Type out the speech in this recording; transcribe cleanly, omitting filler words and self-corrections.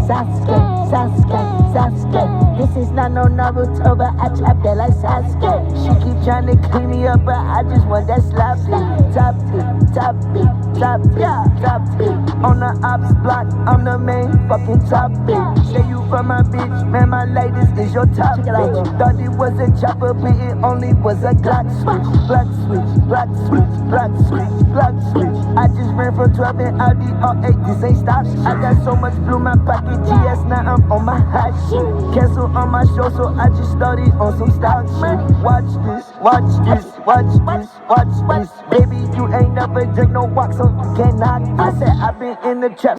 Sasuke, Sasuke, Sasuke. This is not no Naruto, but I trap that like Sasuke. She keep trying to clean me up, but I just want that sloppy. Top it, top it, top it, top it. On the ops block, I'm the main fucking topic. Say you from my bitch, man, my latest is your top bitch. Thought it was a chopper, but it only was a Glock switch. Glock switch, Glock switch, Glock switch, Glock switch. I just ran from 12 and Audi R8, this ain't stop. I got so much blue in my pocket, GS, now I'm on my hot shit. Cancel on my show, so I just started on some stock shit. Watch this, watch this, watch this, watch this. Baby, you ain't never drink no walk, so you can't knock. I said I've been in the trap.